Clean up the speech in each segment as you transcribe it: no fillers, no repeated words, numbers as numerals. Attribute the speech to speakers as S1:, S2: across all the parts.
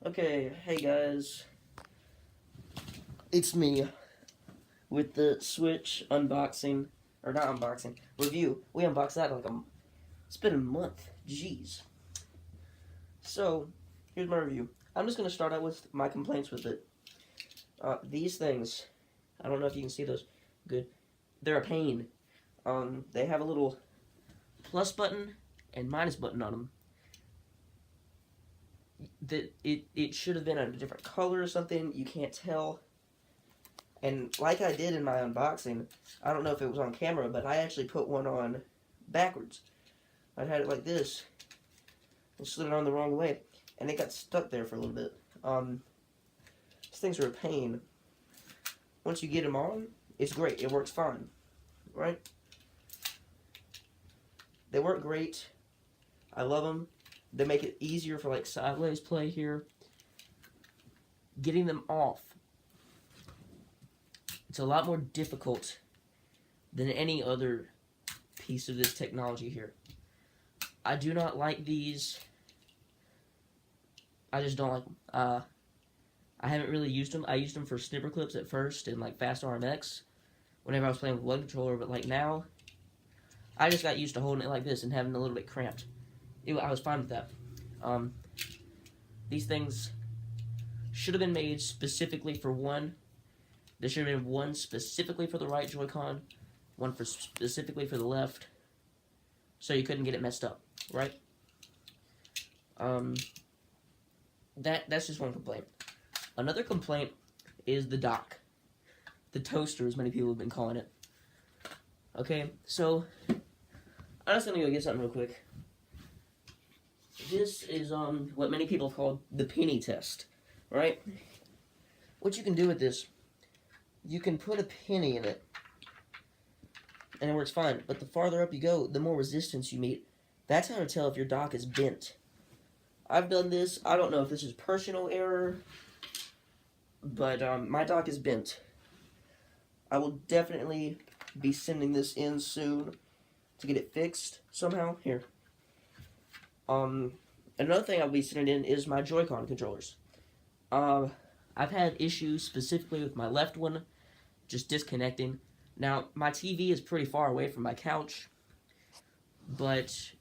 S1: Okay, hey guys, it's me with the Switch unboxing, or not unboxing, review. We unboxed that it's been a month, jeez. So, here's my review. I'm just going to start out with my complaints with it. These things, I don't know if you can see those good, they're a pain. They have a little plus button and minus button on them. It should have been a different color or something, you can't tell. And like I did in my unboxing, I don't know if it was on camera, but I actually put one on backwards. I had it like this, and slid it on the wrong way, and it got stuck there for a little bit. These things are a pain. Once you get them on, it's great. It works fine, right? They work great. I love them. They make it easier for like sideways play here. Getting them off, it's a lot more difficult than any other piece of this technology here. I do not like these. I just don't like them. I haven't really used them. I used them for snipper clips at first and like Fast RMX whenever I was playing with one controller, but like now, I just got used to holding it like this and having it a little bit cramped. I was fine with that. These things should have been made specifically for one. There should have been one specifically for the right Joy-Con, one specifically for the left, so you couldn't get it messed up, right? That's just one complaint. Another complaint is the dock. The toaster, as many people have been calling it. Okay, so I'm just gonna go get something real quick. This is what many people have called the penny test, right? What you can do with this, you can put a penny in it, and it works fine. But the farther up you go, the more resistance you meet. That's how to tell if your dock is bent. I've done this. I don't know if this is personal error, but my dock is bent. I will definitely be sending this in soon to get it fixed somehow. Here. Another thing I'll be sending in is my Joy-Con controllers. I've had issues specifically with my left one just disconnecting. Now, my TV is pretty far away from my couch, but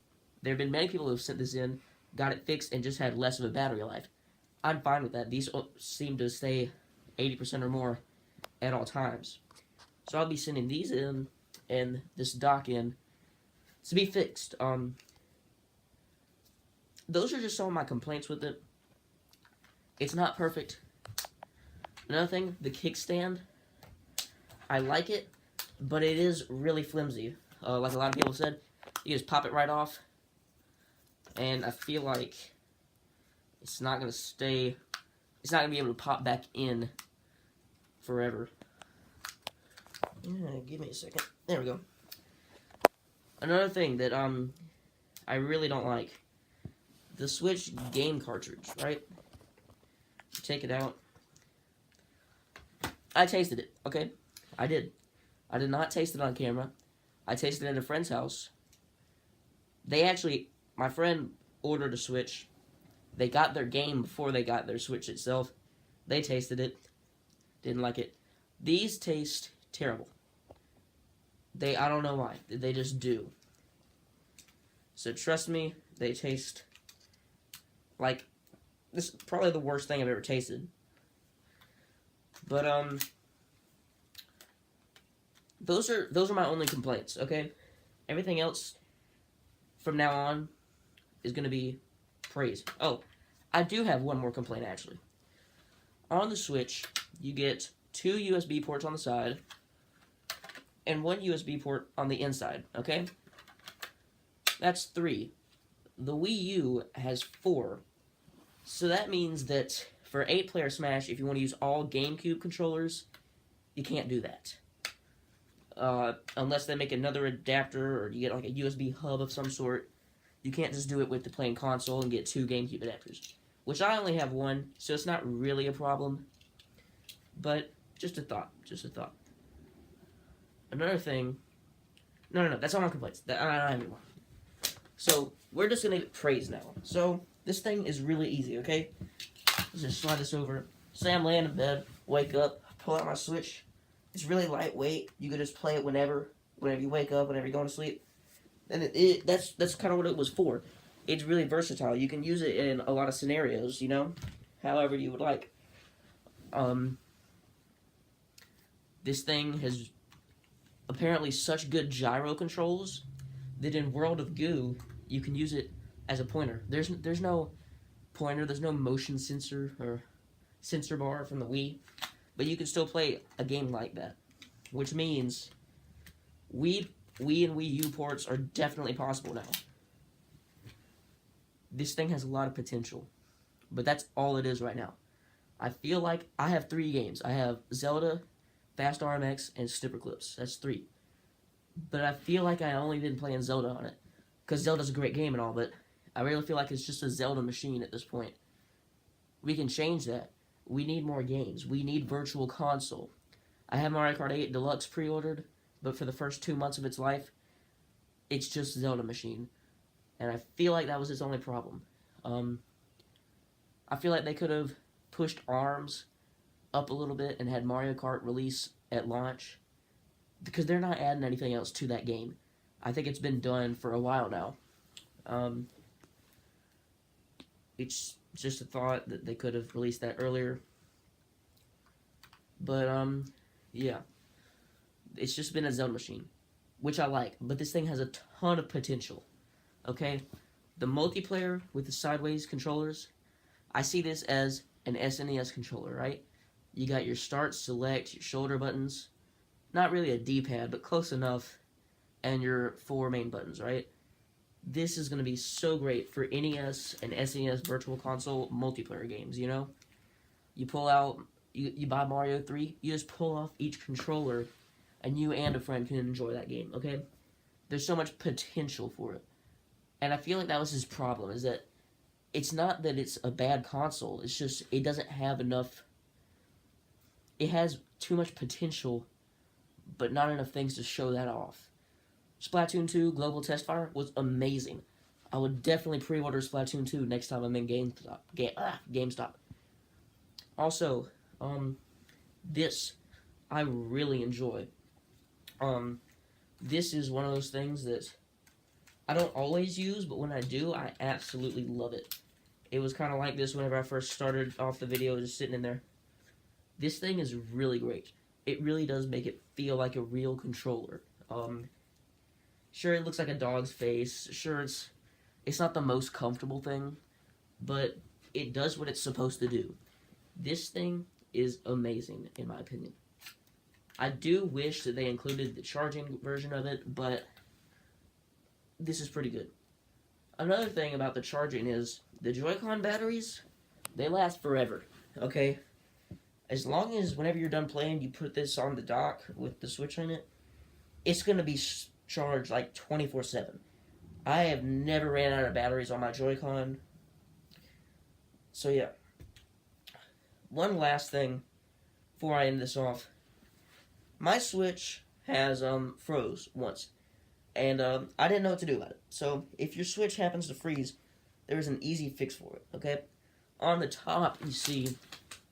S1: there have been many people who have sent this in, got it fixed, and just had less of a battery life. I'm fine with that. These seem to stay 80% or more at all times. So I'll be sending these in and this dock in to be fixed. Those are just some of my complaints with it. It's not perfect. Another thing, the kickstand. I like it, but it is really flimsy. Like a lot of people said, you just pop it right off, and I feel like it's not gonna stay. It's not gonna be able to pop back in forever. Yeah, give me a second. There we go. Another thing that I really don't like. The Switch game cartridge, right? Take it out. I tasted it, okay? I did. I did not taste it on camera. I tasted it at a friend's house. My friend ordered a Switch. They got their game before they got their Switch itself. They tasted it. Didn't like it. These taste terrible. I don't know why. They just do. So trust me, they taste like, this is probably the worst thing I've ever tasted. But, those are my only complaints, okay? Everything else from now on is going to be praise. Oh, I do have one more complaint, actually. On the Switch, you get 2 USB ports on the side and 1 USB port on the inside, okay? That's 3. The Wii U has 4. So that means that for 8-player Smash, if you want to use all GameCube controllers, you can't do that. Unless they make another adapter or you get like a USB hub of some sort. You can't just do it with the plain console and get 2 GameCube adapters. Which I only have 1, so it's not really a problem. But, just a thought. Just a thought. Another thing... No, that's all my complaints. I don't have any more. So, we're just gonna get praise now. So, this thing is really easy, okay? Just slide this over. Say I'm laying in bed, wake up, pull out my Switch. It's really lightweight. You can just play it whenever you wake up, whenever you're going to sleep. And that's kind of what it was for. It's really versatile. You can use it in a lot of scenarios, however you would like. This thing has apparently such good gyro controls that in World of Goo you can use it as a pointer. There's no pointer, there's no motion sensor or sensor bar from the Wii, but you can still play a game like that, which means Wii and Wii U ports are definitely possible now. This thing has a lot of potential, but that's all it is right now. I feel like I have 3 games. I have Zelda, Fast RMX, and Snipperclips. That's 3. But I feel like I only been playing Zelda on it, because Zelda's a great game and all, but I really feel like it's just a Zelda machine at this point. We can change that. We need more games. We need Virtual Console. I have Mario Kart 8 Deluxe pre-ordered, but for the first 2 months of its life, it's just Zelda machine. And I feel like that was its only problem. I feel like they could have pushed ARMS up a little bit and had Mario Kart release at launch, because they're not adding anything else to that game. I think it's been done for a while now. It's just a thought that they could have released that earlier. But, yeah. It's just been a Zelda machine, which I like, but this thing has a ton of potential. Okay? The multiplayer with the sideways controllers, I see this as an SNES controller, right? You got your start, select, your shoulder buttons. Not really a D-pad, but close enough. And your 4 main buttons, right? This is going to be so great for NES and SNES Virtual Console multiplayer games, You pull out, you buy Mario 3, you just pull off each controller, and you and a friend can enjoy that game, okay? There's so much potential for it. And I feel like that was his problem, is that it's not that it's a bad console, it's just it doesn't have enough. It has too much potential, but not enough things to show that off. Splatoon 2 Global Test Fire was amazing. I would definitely pre-order Splatoon 2 next time I'm in GameStop. Also, this I really enjoy. This is one of those things that I don't always use, but when I do, I absolutely love it. It was kind of like this whenever I first started off the video, just sitting in there. This thing is really great. It really does make it feel like a real controller. Sure, it looks like a dog's face. Sure, it's not the most comfortable thing, but it does what it's supposed to do. This thing is amazing, in my opinion. I do wish that they included the charging version of it, but this is pretty good. Another thing about the charging is the Joy-Con batteries, they last forever, okay? As long as whenever you're done playing, you put this on the dock with the Switch in it, it's going to be charged like 24/7. I have never ran out of batteries on my Joy-Con. So yeah. One last thing before I end this off. My Switch has froze once. And I didn't know what to do about it. So if your Switch happens to freeze, there's an easy fix for it, okay? On the top, you see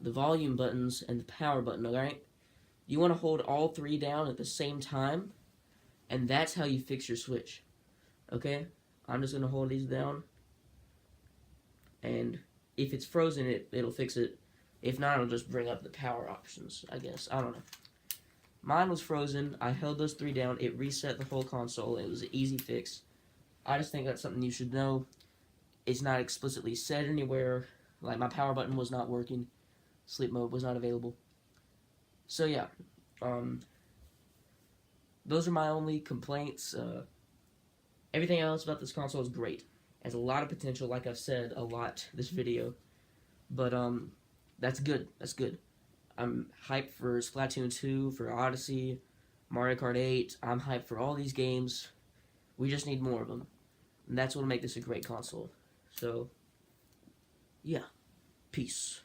S1: the volume buttons and the power button, alright? You want to hold all 3 down at the same time, and that's how you fix your Switch, okay? I'm just going to hold these down, and if it's frozen, it'll fix it. If not, it'll just bring up the power options, I guess. I don't know. Mine was frozen. I held those 3 down. It reset the whole console. It was an easy fix. I just think that's something you should know. It's not explicitly said anywhere. Like, my power button was not working. Sleep mode was not available. So, yeah. Those are my only complaints. Everything else about this console is great. It has a lot of potential, like I've said a lot this video. But, that's good. That's good. I'm hyped for Splatoon 2, for Odyssey, Mario Kart 8. I'm hyped for all these games. We just need more of them. And that's what will make this a great console. So, yeah. Peace.